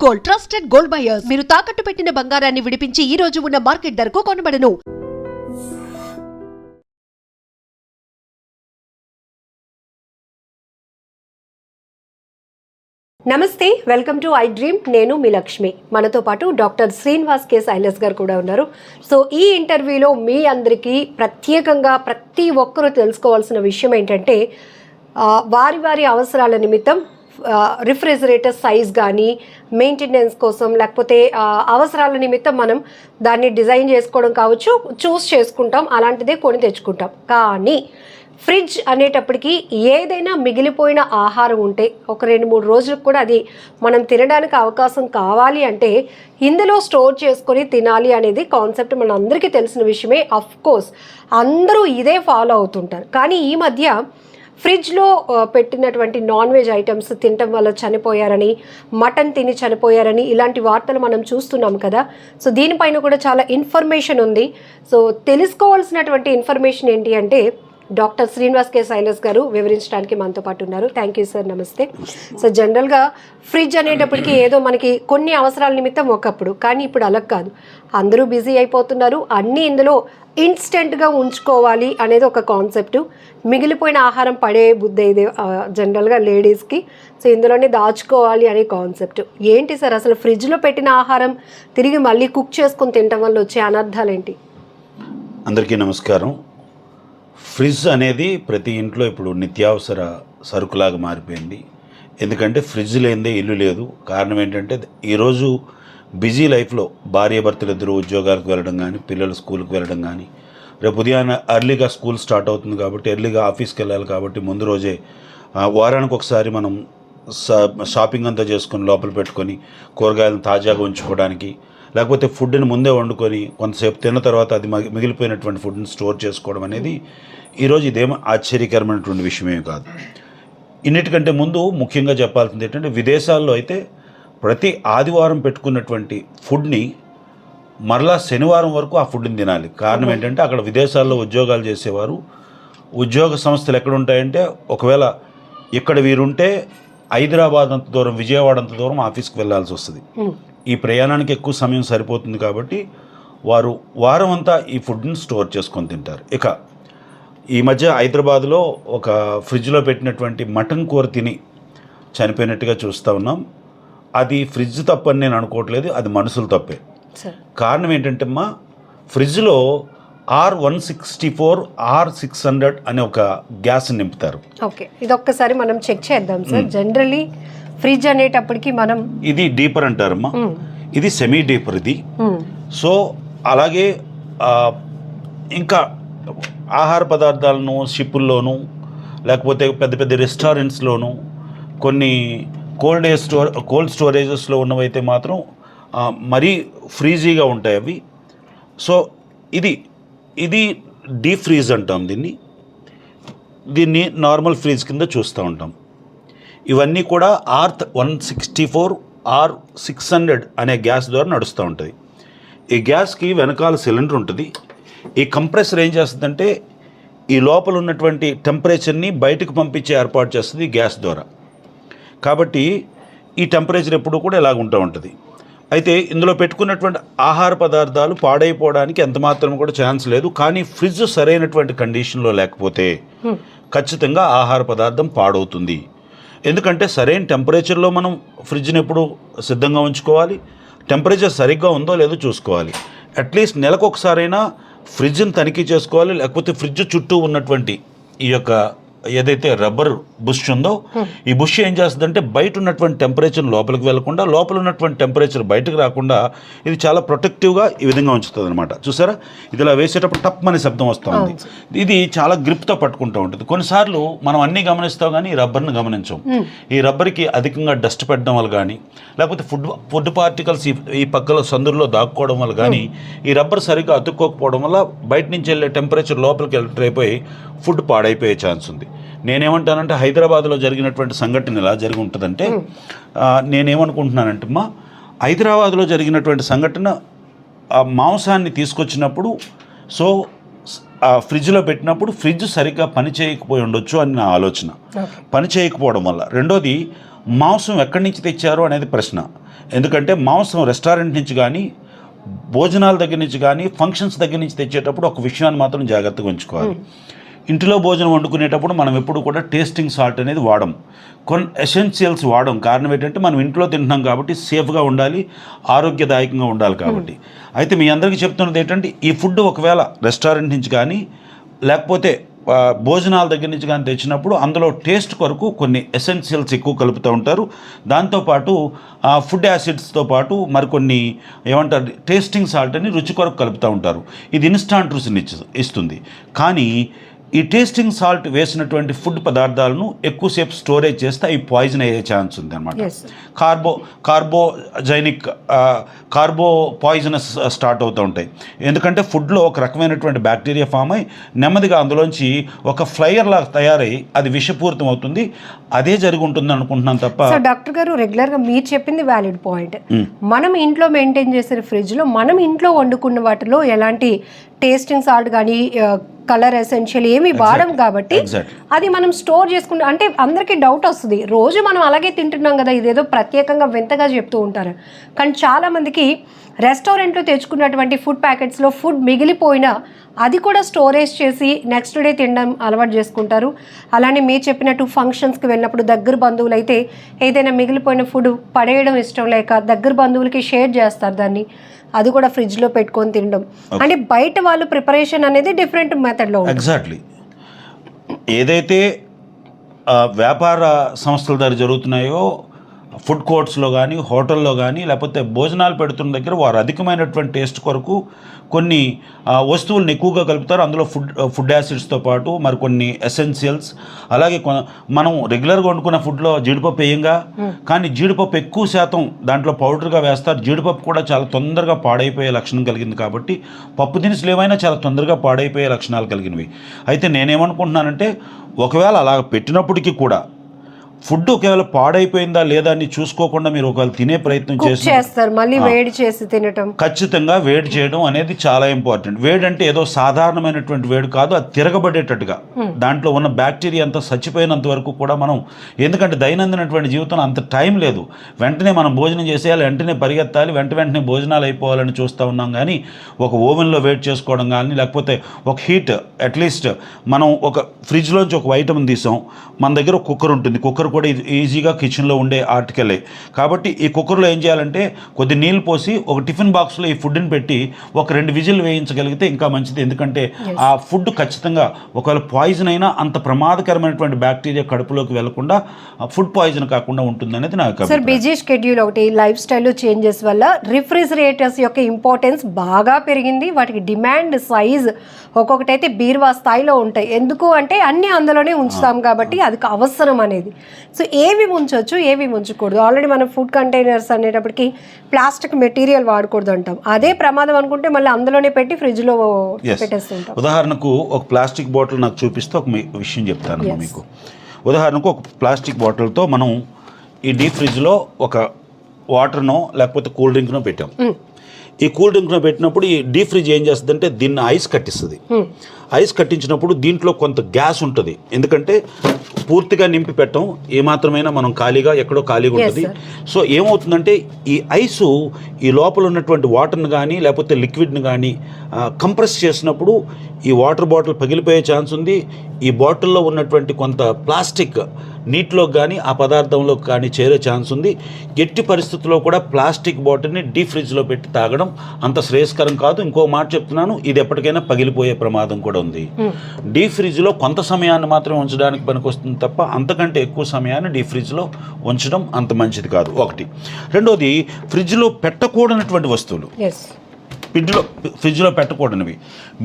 Gold trusted gold buyers. మీరు తాకట్టు పెట్టిన బంగారాన్ని విడిపించి ఈ రోజు ఉన్న మార్కెట్ ధరకు కొనబడను. నమస్తే, వెల్కమ్ టు ఐ డ్రీమ్. నేను మీ లక్ష్మి. మనతో పాటు డాక్టర్ శ్రీనివాస్ కే సైలస్ గారు కూడా ఉన్నారు. సో ఈ ఇంటర్వ్యూలో మీ అందరికీ ప్రత్యేకంగా ప్రతి ఒక్కరూ తెలుసుకోవాల్సిన విషయం ఏంటంటే వారి వారి అవసరాల నిమిత్తం రిఫ్రిజిరేటర్ సైజ్ కానీ మెయింటెనెన్స్ కోసం లేకపోతే అవసరాల నిమిత్తం మనం దాన్ని డిజైన్ చేసుకోవడం కావచ్చు, చూస్ చేసుకుంటాం, అలాంటిదే కొని తెచ్చుకుంటాం. కానీ ఫ్రిడ్జ్ అనేటప్పటికీ ఏదైనా మిగిలిపోయిన ఆహారం ఉంటే ఒక 2-3 రోజులకు కూడా అది మనం తినడానికి అవకాశం కావాలి అంటే ఇందులో స్టోర్ చేసుకొని తినాలి అనేది కాన్సెప్ట్ మన అందరికీ తెలిసిన విషయమే. అఫ్ కోర్స్ అందరూ ఇదే ఫాలో అవుతుంటారు. కానీ ఈ మధ్య ఫ్రిడ్జ్లో పెట్టినటువంటి నాన్ వెజ్ ఐటమ్స్ తినటం వల్ల చనిపోయారని, మటన్ తిని చనిపోయారని ఇలాంటి వార్తలు మనం చూస్తున్నాం కదా. సో దీనిపైన కూడా చాలా ఇన్ఫర్మేషన్ ఉంది. సో తెలుసుకోవాల్సినటువంటి ఇన్ఫర్మేషన్ ఏంటి అంటే డాక్టర్ శ్రీనివాస్ కే సైలస్ గారు వివరించడానికి మనతో పాటు ఉన్నారు. థ్యాంక్ యూ సార్, నమస్తే. సో జనరల్గా ఫ్రిడ్జ్ అనేటప్పటికీ ఏదో మనకి కొన్ని అవసరాల నిమిత్తం ఒకప్పుడు, కానీ ఇప్పుడు అలా కాదు. అందరూ బిజీ అయిపోతున్నారు. అన్నీ ఇందులో ఇన్స్టెంట్గా ఉంచుకోవాలి అనేది ఒక కాన్సెప్ట్. మిగిలిపోయిన ఆహారం పడే బుద్ధి ఇది జనరల్గా లేడీస్కి. సో ఇందులోనే దాచుకోవాలి అనే కాన్సెప్ట్. ఏంటి సార్ అసలు ఫ్రిడ్జ్లో పెట్టిన ఆహారం తిరిగి మళ్ళీ కుక్ చేసుకొని తినడం వల్ల వచ్చే అనర్థాలు ఏంటి? అందరికీ నమస్కారం. ఫ్రిడ్జ్ అనేది ప్రతి ఇంట్లో ఇప్పుడు నిత్యావసర సరుకులాగా మారిపోయింది. ఎందుకంటే ఫ్రిడ్జ్ లేనిదే ఇల్లు లేదు. కారణం ఏంటంటే ఈరోజు బిజీ లైఫ్లో భార్యాభర్తలు ఇద్దరు ఉద్యోగాలకు వెళ్ళడం కానీ, పిల్లలు స్కూల్కి వెళ్ళడం కానీ, రేపు ఉదయాన్నే ఎర్లీగా స్కూల్ స్టార్ట్ అవుతుంది కాబట్టి ఎర్లీగా ఆఫీస్కి వెళ్ళాలి కాబట్టి ముందు రోజే వారానికి ఒకసారి మనం షాపింగ్ అంతా చేసుకొని లోపల పెట్టుకొని కూరగాయలను తాజాగా ఉంచుకోవడానికి, లేకపోతే ఫుడ్ని ముందే వండుకొని కొంతసేపు తిన్న తర్వాత అది మిగిలిపోయినటువంటి ఫుడ్ని స్టోర్ చేసుకోవడం అనేది ఈరోజు ఇదేమో ఆశ్చర్యకరమైనటువంటి విషయమే కాదు. ఇన్నిటికంటే ముందు ముఖ్యంగా చెప్పాల్సింది ఏంటంటే విదేశాల్లో అయితే ప్రతి ఆదివారం పెట్టుకున్నటువంటి ఫుడ్ని మరలా శనివారం వరకు ఆ ఫుడ్ని తినాలి. కారణం ఏంటంటే అక్కడ విదేశాల్లో ఉద్యోగాలు చేసేవారు ఉద్యోగ సంస్థలు ఎక్కడ ఉంటాయంటే ఒకవేళ ఇక్కడ వీరుంటే హైదరాబాద్ అంత దూరం, విజయవాడ అంత దూరం ఆఫీస్కి వెళ్ళాల్సి వస్తుంది. ఈ ప్రయాణానికి ఎక్కువ సమయం సరిపోతుంది కాబట్టి వారు వారం అంతా ఈ ఫుడ్ని స్టోర్ చేసుకొని తింటారు. ఇక ఈ మధ్య హైదరాబాద్లో ఒక ఫ్రిడ్జ్లో పెట్టినటువంటి మటన్ కూర తిని చనిపోయినట్టుగా చూస్తూ ఉన్నాం. అది ఫ్రిడ్జ్ తప్పని నేను అనుకోవట్లేదు, అది మనుషులు తప్పే. కారణం ఏంటంటే అమ్మా, ఫ్రిడ్జ్లో R164 R600 అనే ఒక గ్యాస్ నింపుతారు. ఓకే, ఇది ఒక్కసారి మనం చెక్ చేద్దాం సార్. జనరల్లీ ఫ్రిడ్జ్ అనేటప్పటికి మనం ఇది డీపర్ అంటారమ్మా, ఇది సెమీ డీపర్ ఇది. సో అలాగే ఇంకా ఆహార పదార్థాలను షిప్పుల్లోనూ లేకపోతే పెద్ద పెద్ద రెస్టారెంట్స్లోనూ కొన్ని కోల్డ్ స్టోరేజెస్లో ఉన్నవైతే మాత్రం మరీ ఫ్రీజీగా ఉంటాయి అవి. సో ఇది డీప్ ఫ్రీజ్ అంటాం దీన్ని నార్మల్ ఫ్రీజ్ కింద చూస్తూ ఉంటాం. ఇవన్నీ కూడా R164 R600 అనే గ్యాస్ ద్వారా నడుస్తూ ఉంటుంది. ఈ గ్యాస్కి వెనకాల సిలిండర్ ఉంటుంది. ఈ కంప్రెసర్ ఏం చేస్తుందంటే ఈ లోపల ఉన్నటువంటి టెంపరేచర్ని బయటకు పంపించే ఏర్పాటు చేస్తుంది గ్యాస్ ద్వారా. కాబట్టి ఈ టెంపరేచర్ ఎప్పుడు కూడా ఇలాగ ఉంటూ ఉంటుంది. అయితే ఇందులో పెట్టుకున్నటువంటి ఆహార పదార్థాలు పాడైపోవడానికి ఎంత మాత్రం కూడా ఛాన్స్ లేదు. కానీ ఫ్రిడ్జ్ సరైనటువంటి కండిషన్లో లేకపోతే ఖచ్చితంగా ఆహార పదార్థం పాడవుతుంది. ఎందుకంటే సరైన టెంపరేచర్లో మనం ఫ్రిడ్జ్ని ఎప్పుడు సిద్ధంగా ఉంచుకోవాలి. టెంపరేచర్ సరిగ్గా ఉందో లేదో చూసుకోవాలి. అట్లీస్ట్ నెలకు ఒకసారైనా ఫ్రిడ్జ్ని తనిఖీ చేసుకోవాలి. లేకపోతే ఫ్రిడ్జ్ చుట్టూ ఉన్నటువంటి ఈ యొక్క ఏదైతే రబ్బర్ బుష్ ఉందో ఈ బుష్ ఏం చేస్తుందంటే బయట ఉన్నటువంటి టెంపరేచర్ లోపలికి వెళ్లకుండా, లోపల ఉన్నటువంటి టెంపరేచర్ బయటకు రాకుండా ఇది చాలా ప్రొటెక్టివ్గా ఈ విధంగా ఉంచుతుంది అనమాట. చూసారా, ఇది ఇలా వేసేటప్పుడు టప్ అనే శబ్దం వస్తుంది. ఇది చాలా గ్రిప్తో పట్టుకుంటూ ఉంటుంది. కొన్నిసార్లు మనం అన్నీ గమనిస్తాం కానీ ఈ రబ్బర్ని గమనించాం. ఈ రబ్బర్కి అధికంగా డస్ట్ పెట్టడం వల్ల కానీ, లేకపోతే ఫుడ్ పార్టికల్స్ ఈ పక్కల సందుల్లో దాక్కోవడం వల్ల కానీ, ఈ రబ్బర్ సరిగ్గా అతుక్కోకపోవడం వల్ల బయట నుంచి వెళ్ళే టెంపరేచర్ లోపలికి ఎంటర్ అయిపోయి ఫుడ్ పాడైపోయే ఛాన్స్ ఉంది. నేనేమంటానంటే హైదరాబాద్లో జరిగినటువంటి సంఘటన ఎలా జరిగి ఉంటుందంటే, నేనేమనుకుంటున్నానంటే అమ్మా, హైదరాబాద్లో జరిగినటువంటి సంఘటన మాంసాన్ని తీసుకొచ్చినప్పుడు సో ఫ్రిడ్జ్లో పెట్టినప్పుడు ఫ్రిడ్జ్ సరిగ్గా పని చేయకపోయి ఉండొచ్చు అని నా ఆలోచన. పని చేయకపోవడం వల్ల. రెండోది, మాంసం ఎక్కడి నుంచి తెచ్చారు అనేది ప్రశ్న. ఎందుకంటే మాంసం రెస్టారెంట్ నుంచి కానీ, భోజనాల దగ్గర నుంచి కానీ, ఫంక్షన్స్ దగ్గర నుంచి తెచ్చేటప్పుడు ఒక విషయాన్ని మాత్రం జాగ్రత్తగా ఉంచుకోవాలి. ఇంటిలో భోజనం వండుకునేటప్పుడు మనం ఎప్పుడు కూడా టేస్టింగ్ సాల్ట్ అనేది వాడం, కొన్ని ఎసెన్షియల్స్ వాడం. కారణం ఏంటంటే మనం ఇంట్లో తింటున్నాం కాబట్టి సేఫ్గా ఉండాలి, ఆరోగ్యదాయకంగా ఉండాలి కాబట్టి. అయితే మీ అందరికీ చెప్తున్నది ఏంటంటే, ఈ ఫుడ్ ఒకవేళ రెస్టారెంట్ నుంచి కానీ లేకపోతే భోజనాల దగ్గర నుంచి కానీ తెచ్చినప్పుడు అందులో టేస్ట్ కొరకు కొన్ని ఎసెన్షియల్స్ ఎక్కువ కలుపుతూ ఉంటారు. దాంతోపాటు ఫుడ్ యాసిడ్స్తో పాటు మరికొన్ని ఏమంటారు టేస్టింగ్ సాల్ట్ అని రుచి కొరకు కలుపుతూ ఉంటారు. ఇది ఇన్స్టాంట్ రుచిని ఇస్తుంది. కానీ ఈ టేస్టింగ్ సాల్ట్ వేసినటువంటి ఫుడ్ పదార్థాలను ఎక్కువసేపు స్టోరేజ్ చేస్తే అవి పాయిజన్ అయ్యే ఛాన్స్ ఉంది అనమాట. కార్బో పాయిజనస్ స్టార్ట్ అవుతూ ఉంటాయి. ఎందుకంటే ఫుడ్లో ఒక రకమైనటువంటి బ్యాక్టీరియా ఫామ్ అయి నెమ్మదిగా అందులోంచి ఒక ఫ్లైయర్ లాగా తయారై అది విషపూరితం అవుతుంది. అదే జరిగి ఉంటుంది అనుకుంటున్నాను తప్ప. సో డాక్టర్ గారు, రెగ్యులర్గా మీరు చెప్పింది వ్యాలిడ్ పాయింట్. మనం ఇంట్లో మెయింటైన్ చేసిన ఫ్రిడ్జ్లో మనం ఇంట్లో వండుకున్న వాటిలో ఎలాంటి టేస్టింగ్ సాల్ట్ కానీ కలర్ ఎసెన్షియల్ ఏమి వాడం కాబట్టి అది మనం స్టోర్ చేసుకుంటే, అంటే అందరికీ డౌట్ వస్తుంది, రోజు మనం అలాగే తింటున్నాం కదా, ఇదేదో ప్రత్యేకంగా వింతగా చెప్తూ ఉంటారు. కానీ చాలామందికి రెస్టారెంట్లో తెచ్చుకున్నటువంటి ఫుడ్ ప్యాకెట్స్లో ఫుడ్ మిగిలిపోయినా అది కూడా స్టోరేజ్ చేసి నెక్స్ట్ డే తినడం అలవాటు చేసుకుంటారు. అలానే మీరు చెప్పినట్టు ఫంక్షన్స్కి వెళ్ళినప్పుడు దగ్గర బంధువులు అయితే ఏదైనా మిగిలిపోయిన ఫుడ్ పడేయడం ఇష్టం లేక దగ్గర బంధువులకి షేర్ చేస్తారు దాన్ని, అది కూడా ఫ్రిడ్జ్లో పెట్టుకొని తినడం. అంటే బయట వాళ్ళు ప్రిపరేషన్ అనేది డిఫరెంట్ మెథడ్లో. ఎగ్జాక్ట్లీ. ఏదైతే వ్యాపార సంస్థల ద్వారా జరుగుతున్నాయో ఫుడ్ కోర్ట్స్లో కానీ, హోటల్లో కానీ, లేకపోతే భోజనాలు పెడుతున్న దగ్గర వారు అధికమైనటువంటి టేస్ట్ కొరకు కొన్ని వస్తువులను ఎక్కువగా కలుపుతారు. అందులో ఫుడ్ యాసిడ్స్తో పాటు మరికొన్ని ఎసెన్షియల్స్. అలాగే మనం రెగ్యులర్గా వండుకున్న ఫుడ్లో జీడిపప్పు వేయంగా, కానీ జీడిపప్పు ఎక్కువ శాతం దాంట్లో పౌడర్గా వేస్తారు. జీడిపప్పు కూడా చాలా తొందరగా పాడైపోయే లక్షణం కలిగింది కాబట్టి పప్పు దినుసులు ఏమైనా చాలా తొందరగా పాడైపోయే లక్షణాలు కలిగినవి. అయితే నేనేమనుకుంటున్నానంటే, ఒకవేళ అలా పెట్టినప్పటికీ కూడా ఫుడ్ ఒకవేళ పాడైపోయిందా లేదా అని చూసుకోకుండా మీరు ఒకవేళ తినే ప్రయత్నం చేస్తారు, మళ్ళీ వేడి చేసి తినటం, ఖచ్చితంగా వేడి చేయడం అనేది చాలా ఇంపార్టెంట్. వేడి అంటే ఏదో సాధారణమైనటువంటి వేడి కాదు, అది తిరగబడేటట్టుగా దాంట్లో ఉన్న బ్యాక్టీరియా అంతా చచ్చిపోయినంత వరకు కూడా మనం, ఎందుకంటే దైనందినటువంటి జీవితంలో అంత టైం లేదు, వెంటనే మనం భోజనం చేసేయాలి, వెంటనే పరిగెత్తాలి, వెంటనే భోజనాలు అయిపోవాలని చూస్తూ ఉన్నాం. కానీ ఒక ఓవెన్లో వేడి చేసుకోవడం కానీ, లేకపోతే ఒక హీట్, అట్లీస్ట్ మనం ఒక ఫ్రిడ్జ్లోంచి ఒక ఐటమ్ తీసాం, మన దగ్గర ఒక కుక్కర్ ఉంటుంది, కుక్కర్ కూడా ఈజీగా కిచెన్లో ఉండే ఆర్టికలే కాబట్టి ఈ కుక్కర్లో ఏం చేయాలంటే కొద్ది నీళ్ళు పోసి ఒక టిఫిన్ బాక్స్లో ఈ ఫుడ్ని పెట్టి ఒక 2 విజిల్ వేయించగలిగితే ఇంకా మంచిది. ఎందుకంటే ఆ ఫుడ్ ఖచ్చితంగా ఒకవేళ పాయిజన్ అయినా అంత ప్రమాదకరమైనటువంటి బ్యాక్టీరియా కడుపులోకి వెళ్లకుండా ఫుడ్ పాయిజన్ కాకుండా ఉంటుంది అనేది నాకు. సార్, బిజీ షెడ్యూల్ ఒకటి, లైఫ్ స్టైల్లో చేంజెస్ వల్ల రిఫ్రిజిరేటర్స్ యొక్క ఇంపార్టెన్స్ బాగా పెరిగింది. వాటికి డిమాండ్, సైజ్ ఒక్కొక్కటైతే బీరువా స్థాయిలో ఉంటాయి. ఎందుకు అంటే అన్నీ అందులోనే ఉంచుతాం కాబట్టి అది అవసరం అనేది. సో ఏవి ఉంచవచ్చు, ఏవి ఉంచకూడదు. ఆల్రెడీ మనం ఫుడ్ కంటైనర్స్ అనేటప్పటికి ప్లాస్టిక్ మెటీరియల్ వాడకూడదు అంటాం. అదే ప్రమాదం అనుకుంటే మళ్ళీ అందులోనే పెట్టి ఫ్రిడ్జ్లో పెట్టేస్తుంటాం. ఉదాహరణకు ఒక ప్లాస్టిక్ బాటిల్ నాకు చూపిస్తే ఒక విషయం చెప్తాను మీకు. ఉదాహరణకు ఒక ప్లాస్టిక్ బాటిల్తో మనం ఈ డీప్ ఫ్రిడ్జ్లో ఒక వాటర్నో లేకపోతే కూల్ డ్రింక్నో పెట్టాం. ఈ కూల్ డ్రింక్లో పెట్టినప్పుడు ఈ డీప్ ఫ్రిడ్జ్ ఏం చేస్తుందంటే దీన్ని ఐస్ కట్టిస్తుంది. ఐస్ కట్టించినప్పుడు దీంట్లో కొంత గ్యాస్ ఉంటుంది, ఎందుకంటే పూర్తిగా నింపి పెట్టం, ఏమాత్రమైనా మనం ఖాళీగా ఎక్కడో ఖాళీగా ఉంటుంది. సో ఏమవుతుందంటే ఈ ఐసు ఈ లోపల ఉన్నటువంటి వాటర్ని కానీ లేకపోతే లిక్విడ్ని కానీ కంప్రెస్ చేసినప్పుడు ఈ వాటర్ బాటిల్ పగిలిపోయే ఛాన్స్ ఉంది. ఈ బాటిల్లో ఉన్నటువంటి కొంత ప్లాస్టిక్ నీటిలో కానీ ఆ పదార్థంలో కానీ చేరే ఛాన్స్ ఉంది. ఎట్టి పరిస్థితుల్లో కూడా ప్లాస్టిక్ బాటిల్ని డీప్ ఫ్రిడ్జ్లో పెట్టి తాగడం అంత శ్రేయస్కరం కాదు. ఇంకో మాట చెప్తున్నాను, ఇది ఎప్పటికైనా పగిలిపోయే ప్రమాదం కూడా ఉంది. డీప్ ఫ్రిడ్జ్లో కొంత సమయాన్ని మాత్రమే ఉంచడానికి పనికొస్తుంది తప్ప అంతకంటే ఎక్కువ సమయాన్ని డీప్ ఫ్రిడ్జ్లో ఉంచడం అంత మంచిది కాదు. ఒకటి. రెండోది, ఫ్రిడ్జ్లో పెట్టకూడనటువంటి వస్తువులు ఫ్రిడ్జ్లో పెట్టకూడనివి.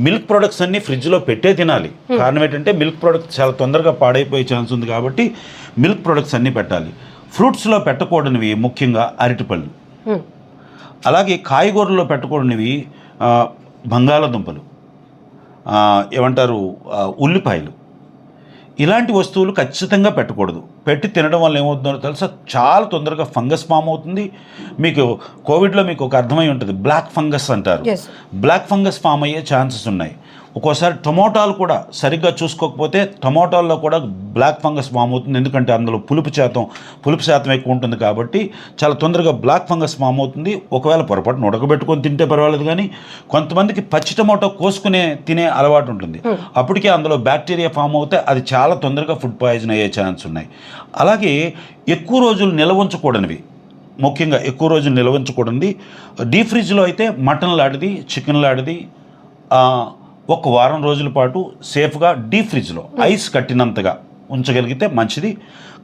మిల్క్ ప్రొడక్ట్స్ అన్నీ ఫ్రిడ్జ్లో పెట్టే తినాలి. కారణం ఏంటంటే మిల్క్ ప్రొడక్ట్స్ చాలా తొందరగా పాడైపోయే ఛాన్స్ ఉంది కాబట్టి మిల్క్ ప్రొడక్ట్స్ అన్నీ పెట్టాలి. ఫ్రూట్స్లో పెట్టకూడనివి ముఖ్యంగా అరటిపళ్ళు. అలాగే కాయగూరల్లో పెట్టకూడనివి బంగాళదుంపలు, ఏమంటారు ఉల్లిపాయలు. ఇలాంటి వస్తువులు ఖచ్చితంగా పెట్టకూడదు. పెట్టి తినడం వల్ల ఏమవుతుందో తెలుసా, చాలా తొందరగా ఫంగస్ ఫామ్ అవుతుంది. మీకు కోవిడ్లో మీకు ఒక అర్థమై ఉంటుంది, బ్లాక్ ఫంగస్ అంటారు. బ్లాక్ ఫంగస్ ఫామ్ అయ్యే ఛాన్సెస్ ఉన్నాయి. ఒక్కోసారి టొమాటోలు కూడా సరిగ్గా చూసుకోకపోతే టొమాటోల్లో కూడా బ్లాక్ ఫంగస్ ఫామ్ అవుతుంది. ఎందుకంటే అందులో పులుపు శాతం ఎక్కువ ఉంటుంది కాబట్టి చాలా తొందరగా బ్లాక్ ఫంగస్ ఫామ్ అవుతుంది. ఒకవేళ పొరపాటున ఉడకబెట్టుకొని తింటే పర్వాలేదు, కానీ కొంతమందికి పచ్చి టొమాటో కోసుకునే తినే అలవాటు ఉంటుంది. అప్పటికే అందులో బ్యాక్టీరియా ఫామ్ అవుతే అది చాలా తొందరగా ఫుడ్ పాయిజన్ అయ్యే ఛాన్స్ ఉన్నాయి. అలాగే ఎక్కువ రోజులు నిల్వ ఉంచకూడనివి, ముఖ్యంగా ఎక్కువ రోజులు నిల్వ ఉంచకూడనిది డీప్ ఫ్రిడ్జ్లో అయితే మటన్ లాంటిది, చికెన్ లాంటిది ఒక వారం రోజుల పాటు సేఫ్గా డీప్ ఫ్రిడ్జ్లో ఐస్ కట్టినంతగా ఉంచగలిగితే మంచిది.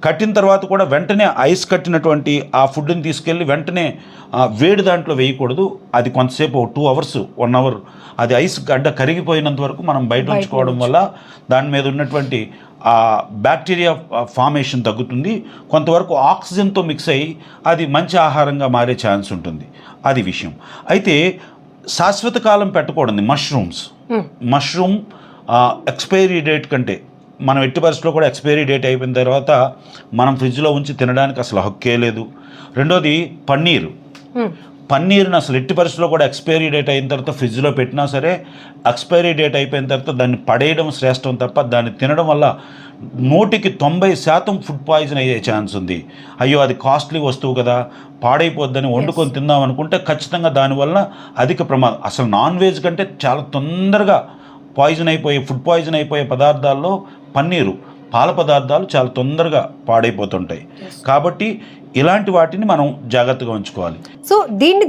కట్టిన తర్వాత కూడా వెంటనే ఐస్ కట్టినటువంటి ఆ ఫుడ్ని తీసుకెళ్ళి వెంటనే వేడి దాంట్లో వేయకూడదు. అది కొంతసేపు 2 hours 1 hour అది ఐస్ గడ్డ కరిగిపోయినంత వరకు మనం బయట ఉంచుకోవడం వల్ల దాని మీద ఉన్నటువంటి ఆ బ్యాక్టీరియా ఫార్మేషన్ తగ్గుతుంది. కొంతవరకు ఆక్సిజన్తో మిక్స్ అయ్యి అది మంచి ఆహారంగా మారే ఛాన్స్ ఉంటుంది. అది విషయం. అయితే శాశ్వత కాలం పెట్టకూడదు. మష్రూమ్ ఎక్స్పైరీ డేట్ కంటే మనం ఎట్టి పరిస్థితుల్లో కూడా ఎక్స్పైరీ డేట్ అయిపోయిన తర్వాత మనం ఫ్రిడ్జ్లో ఉంచి తినడానికి అసలు హక్కే లేదు. రెండోది పన్నీర్ని అసలు ఎట్టి పరిస్థితుల్లో కూడా ఎక్స్పైరీ డేట్ అయిన తర్వాత ఫ్రిడ్జ్లో పెట్టినా సరే ఎక్స్పైరీ డేట్ అయిపోయిన తర్వాత దాన్ని పడేయడం శ్రేష్టం తప్ప దాన్ని తినడం వల్ల 90% ఫుడ్ పాయిజన్ అయ్యే ఛాన్స్ ఉంది. అయ్యో అది కాస్ట్లీ వస్తువు కదా, పాడైపోద్దని వండుకొని తిందాం అనుకుంటే ఖచ్చితంగా దానివల్ల అధిక ప్రమాదం. అసలు నాన్ వెజ్ కంటే చాలా తొందరగా ఫుడ్ పాయిజన్ అయిపోయే పదార్థాల్లో పాల పదార్థాలు చాలా తొందరగా పాడైపోతుంటాయి. కాబట్టి ఇలాంటి వాటిని మనం జాగ్రత్తగా ఉంచుకోవాలి. సో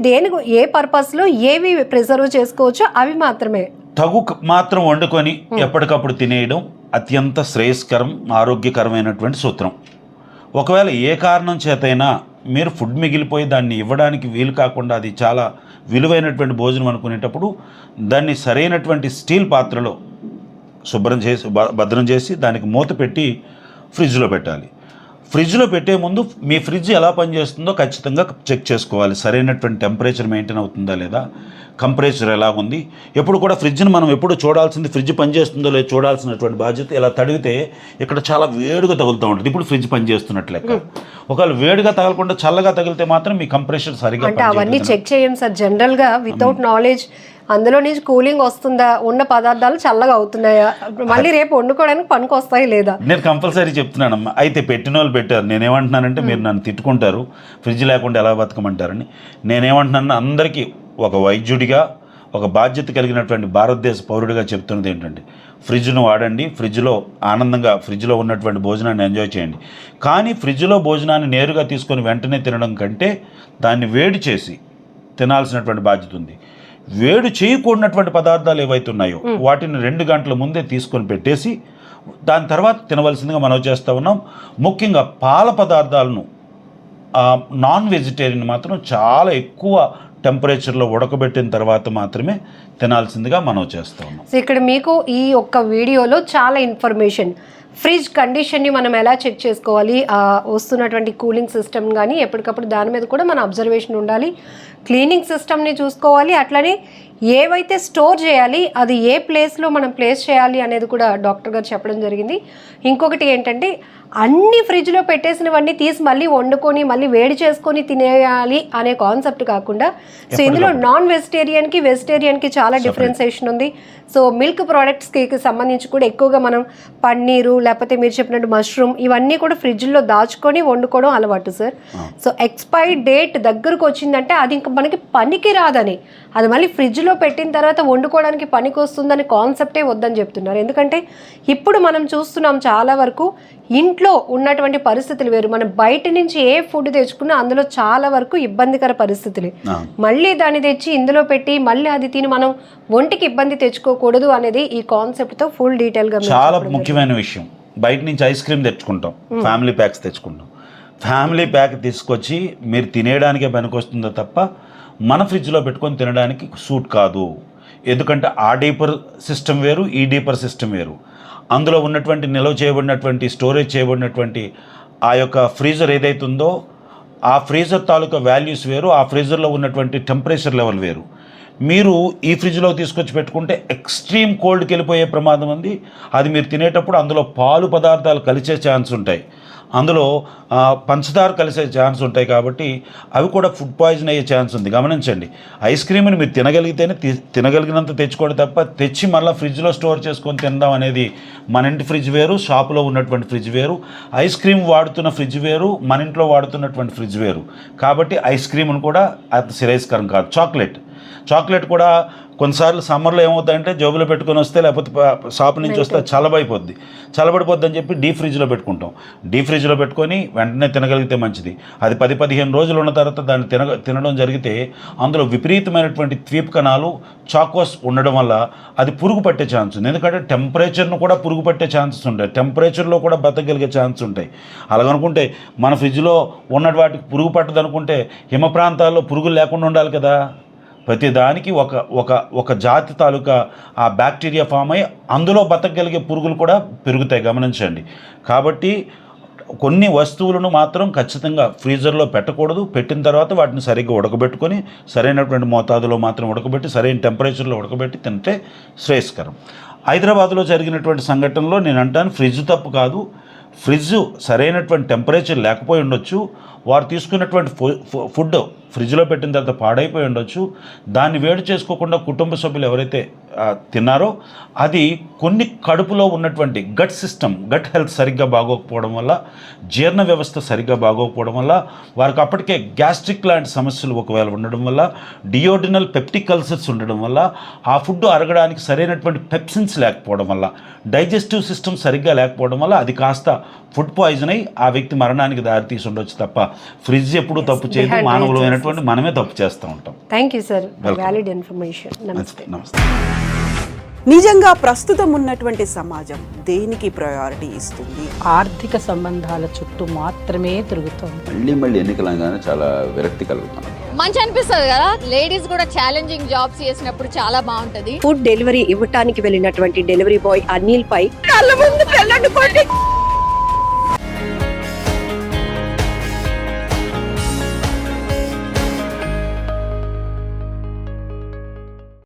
దేనికి ఏ పర్పస్లో ఏవి ప్రిజర్వ్ చేసుకోవచ్చో అవి మాత్రమే తగు మాత్రం వండుకొని ఎప్పటికప్పుడు తినేయడం అత్యంత శ్రేయస్కరం, ఆరోగ్యకరమైనటువంటి సూత్రం. ఒకవేళ ఏ కారణం చేతైనా మీరు ఫుడ్ మిగిలిపోయి దాన్ని ఇవ్వడానికి వీలు కాకుండా అది చాలా విలువైనటువంటి భోజనం అనుకునేటప్పుడు దాన్ని సరైనటువంటి స్టీల్ పాత్రలో శుభ్రం చేసి భద్రం చేసి దానికి మూత పెట్టి ఫ్రిడ్జ్లో పెట్టాలి. ఫ్రిడ్జ్లో పెట్టే ముందు మీ ఫ్రిడ్జ్ ఎలా పనిచేస్తుందో ఖచ్చితంగా చెక్ చేసుకోవాలి. సరైనటువంటి టెంపరేచర్ మెయింటైన్ అవుతుందా లేదా, కంపరేచర్ ఎలా ఉంది. ఎప్పుడు కూడా ఫ్రిడ్జ్ని మనం ఎప్పుడు చూడాల్సింది ఫ్రిడ్జ్ పనిచేస్తుందో లేదో చూడాల్సినటువంటి బాధ్యత. ఇలా తడిగితే ఇక్కడ చాలా వేడిగా తగులుతూ ఉంటుంది. ఇప్పుడు ఫ్రిడ్జ్ పనిచేస్తున్నట్లు లెక్క. ఒకవేళ వేడిగా తగలకుండా చల్లగా తగిలితే మాత్రం మీ కంప్రెషర్ సరిగా అంటే అవన్నీ చెక్ చేయండి సార్. జనరల్గా వితౌట్ నాలెడ్జ్ అందులో నుంచి కూలింగ్ వస్తుందా, ఉన్న పదార్థాలు చల్లగా అవుతున్నాయా, మళ్ళీ రేపు వండుకోవడానికి పనికి వస్తాయి లేదా. నేను కంపల్సరీ చెప్తున్నానమ్మా. అయితే పెట్టిన వాళ్ళు పెట్టారు. నేనేమంటున్నానంటే మీరు నన్ను తిట్టుకుంటారు, ఫ్రిడ్జ్ లేకుండా ఎలా బతకమంటారని. నేనేమంటున్నాను, అందరికీ ఒక వైద్యుడిగా, ఒక బాధ్యత కలిగినటువంటి భారతదేశ పౌరుడిగా చెప్తున్నది ఏంటంటే ఫ్రిడ్జ్ను వాడండి. ఫ్రిడ్జ్లో ఉన్నటువంటి భోజనాన్ని ఎంజాయ్ చేయండి. కానీ ఫ్రిడ్జ్లో భోజనాన్ని నేరుగా తీసుకొని వెంటనే తినడం కంటే దాన్ని వేడి చేసి తినాల్సినటువంటి బాధ్యత ఉంది. వేడి చేయకూడనటువంటి పదార్థాలు ఏవైతే ఉన్నాయో వాటిని 2 గంటల ముందే తీసుకొని పెట్టేసి దాని తర్వాత తినవలసిందిగా మనం చేస్తూ ఉన్నాం. ముఖ్యంగా పాల పదార్థాలను నాన్ వెజిటేరియన్ మాత్రం చాలా ఎక్కువ టెంపరేచర్లో ఉడకబెట్టిన తర్వాత మాత్రమే తినాల్సిందిగా మనం చేస్తూ ఉన్నాం. సో ఇక్కడ మీకు ఈ ఒక్క వీడియోలో చాలా ఇన్ఫర్మేషన్, ఫ్రిడ్జ్ కండిషన్ని మనం ఎలా చెక్ చేసుకోవాలి, వస్తున్నటువంటి కూలింగ్ సిస్టమ్ కానీ ఎప్పటికప్పుడు దాని మీద కూడా మన అబ్జర్వేషన్ ఉండాలి. క్లీనింగ్ సిస్టమ్ని చూసుకోవాలి. అట్లనే ఏవైతే స్టోర్ చేయాలి అది ఏ ప్లేస్లో మనం ప్లేస్ చేయాలి అనేది కూడా డాక్టర్ గారు చెప్పడం జరిగింది. ఇంకొకటి ఏంటంటే అన్ని ఫ్రిడ్జ్లో పెట్టేసినవన్నీ తీసి మళ్ళీ వండుకొని మళ్ళీ వేడి చేసుకొని తినేయాలి అనే కాన్సెప్ట్ కాకుండా, సో ఇందులో నాన్ వెజిటేరియన్కి వెజిటేరియన్కి చాలా డిఫరెన్సియేషన్ ఉంది. సో మిల్క్ ప్రోడక్ట్స్కి సంబంధించి కూడా ఎక్కువగా మనం పన్నీరు లేకపోతే మీరు చెప్పినట్టు మష్రూమ్ ఇవన్నీ కూడా ఫ్రిడ్జ్లో దాచుకొని వండుకోవడం అలవాటు సార్. సో ఎక్స్పైరీ డేట్ దగ్గరకు వచ్చిందంటే అది ఇంకా మనకి పనికి రాదని, అది మళ్ళీ ఫ్రిడ్జ్లో పెట్టిన తర్వాత వండుకోవడానికి పనికి వస్తుందని కాన్సెప్టే వద్దని చెప్తున్నారు. ఎందుకంటే ఇప్పుడు మనం చూస్తున్నాం చాలా వరకు ఇంట్లో ఉన్నటువంటి పరిస్థితులు వేరు. మనం బయట నుంచి ఏ ఫుడ్ తెచ్చుకున్నా అందులో చాలా వరకు ఇబ్బందికర పరిస్థితులు. మళ్ళీ దాన్ని తెచ్చి ఇందులో పెట్టి మళ్ళీ అది తిని మనం ఒంటికి ఇబ్బంది తెచ్చుకోకూడదు అనేది ఈ కాన్సెప్ట్తో ఫుల్ డీటెయిల్గా. చాలా ముఖ్యమైన విషయం, బయట నుంచి ఐస్ క్రీమ్ తెచ్చుకుంటాం, ఫ్యామిలీ ప్యాక్స్ తెచ్చుకుంటాం. ఫ్యామిలీ ప్యాక్ తీసుకొచ్చి మీరు తినేయడానికే పనికొస్తుందో తప్ప మన ఫ్రిడ్జ్లో పెట్టుకొని తినడానికి సూట్ కాదు. ఎందుకంటే ఆ డీపర్ సిస్టమ్ వేరు, ఈ డీపర్ సిస్టమ్ వేరు. అందులో ఉన్నటువంటి నిల్వ చేయబడినటువంటి స్టోరేజ్ చేయబడినటువంటి ఆ యొక్క ఫ్రీజర్ ఏదైతుందో ఆ ఫ్రీజర్ తాలూకా వాల్యూస్ వేరు, ఆ ఫ్రీజర్లో ఉన్నటువంటి టెంపరేచర్ లెవెల్ వేరు. మీరు ఈ ఫ్రిడ్జ్లో తీసుకొచ్చి పెట్టుకుంటే ఎక్స్ట్రీమ్ కోల్డ్కి వెళ్ళిపోయే ప్రమాదం ఉంది. అది మీరు తినేటప్పుడు అందులో పాలు పదార్థాలు కలిసే ఛాన్స్ ఉంటాయి. అందులో పంచదార కలిసే ఛాన్స్ ఉంటాయి కాబట్టి అవి కూడా ఫుడ్ పాయిజన్ అయ్యే ఛాన్స్ ఉంది. గమనించండి, ఐస్ క్రీమ్ని మీరు తినగలిగితేనే తినగలిగినంత తెచ్చుకోండి తప్ప తెచ్చి మళ్ళీ ఫ్రిడ్జ్లో స్టోర్ చేసుకొని తినడం అనేది మన ఇంటి ఫ్రిడ్జ్ వేరు, షాపులో ఉన్నటువంటి ఫ్రిడ్జ్ వేరు. ఐస్ క్రీమ్ వాడుతున్న ఫ్రిడ్జ్ వేరు, మన ఇంట్లో వాడుతున్నటువంటి ఫ్రిడ్జ్ వేరు. కాబట్టి ఐస్ క్రీమ్ను కూడా అది శ్రేయస్కరం కాదు. చాక్లెట్ కూడా కొన్నిసార్లు సమ్మర్లో ఏమవుతుందంటే జోబులో పెట్టుకొని వస్తే, లేకపోతే షాప్ నుంచి వస్తే చల్లబడిపోద్ది అని చెప్పి డీప్ ఫ్రిడ్జ్లో పెట్టుకుంటాం. డీప్ ఫ్రిడ్జ్లో పెట్టుకొని వెంటనే తినగలిగితే మంచిది. అది 10-15 రోజులు ఉన్న తర్వాత దాన్ని తినడం జరిగితే అందులో విపరీతమైనటువంటి ద్వీప కణాలు చాకోస్ ఉండడం వల్ల అది పురుగు పట్టే ఛాన్స్ ఉంది. ఎందుకంటే టెంపరేచర్ను కూడా పురుగు పట్టే ఛాన్సెస్ ఉంటాయి, టెంపరేచర్లో కూడా బతకగలిగే ఛాన్స్ ఉంటాయి. అలాగనుకుంటే మన ఫ్రిడ్జ్లో ఉన్న వాటికి పురుగు పట్టదు అనుకుంటే హిమ ప్రాంతాల్లో పురుగులు లేకుండా ఉండాలి కదా. ప్రతి దానికి ఒక జాతి తాలూకా ఆ బ్యాక్టీరియా ఫామ్ అయ్యి అందులో బతకగలిగే పురుగులు కూడా పెరుగుతాయి. గమనించండి. కాబట్టి కొన్ని వస్తువులను మాత్రం ఖచ్చితంగా ఫ్రీజర్లో పెట్టకూడదు. పెట్టిన తర్వాత వాటిని సరిగ్గా ఉడకబెట్టుకొని సరైనటువంటి మోతాదులో మాత్రం ఉడకబెట్టి సరైన టెంపరేచర్లో ఉడకబెట్టి తింటే శ్రేయస్కరం. హైదరాబాద్లో జరిగినటువంటి సంఘటనలో నేను అంటాను, ఫ్రిడ్జ్ తప్పు కాదు. ఫ్రిడ్జ్ సరైనటువంటి టెంపరేచర్ లేకపోయి ఉండొచ్చు. వారు తీసుకున్నటువంటి ఫుడ్ ఫ్రిడ్జ్లో పెట్టిన తర్వాత పాడైపోయి ఉండొచ్చు. దాన్ని వేడి చేసుకోకుండా కుటుంబ సభ్యులు ఎవరైతే తిన్నారో అది కొన్ని కడుపులో ఉన్నటువంటి గట్ హెల్త్ సరిగ్గా బాగోకపోవడం వల్ల, జీర్ణ వ్యవస్థ సరిగ్గా బాగోకపోవడం వల్ల, వారికి అప్పటికే గ్యాస్ట్రిక్ లాంటి సమస్యలు ఒకవేళ ఉండడం వల్ల, డియోడినల్ పెప్టిక్ అల్సర్స్ ఉండడం వల్ల, ఆ ఫుడ్ అరగడానికి సరైనటువంటి పెప్సిన్స్ లేకపోవడం వల్ల, డైజెస్టివ్ సిస్టమ్ సరిగ్గా లేకపోవడం వల్ల అది కాస్త ఫుడ్ పాయిజన్ అయి ఆ వ్యక్తి మరణానికి దారితీసి ఉండొచ్చు తప్ప ఫ్రిడ్జ్ ఎప్పుడు తప్పు చేయదు. మానవులమైనటువంటి మనమే తప్పు చేస్తూ ఉంటాం. Thank you sir, valid information. నమస్తే. నిజంగా ప్రస్తుతం ఉన్నటువంటి సమాజం దేనికి ప్రయారిటీ ఇస్తుంది? ఆర్థిక సంబంధాల చుట్టూ మాత్రమే తిరుగుతుంది. మళ్ళీ ఎన్నికలంగానే చాలా విరక్తి కలుగుతాను. మంచి అనిపిస్తుంది కదా, లేడీస్ కూడా ఛాలెంజింగ్ జాబ్స్ చేసినప్పుడు చాలా బాగుంటది. ఫుడ్ డెలివరీ ఇవ్వటానికి వెళ్ళినటువంటి డెలివరీ బాయ్ అనిల్ పై కళ్ళ ముందు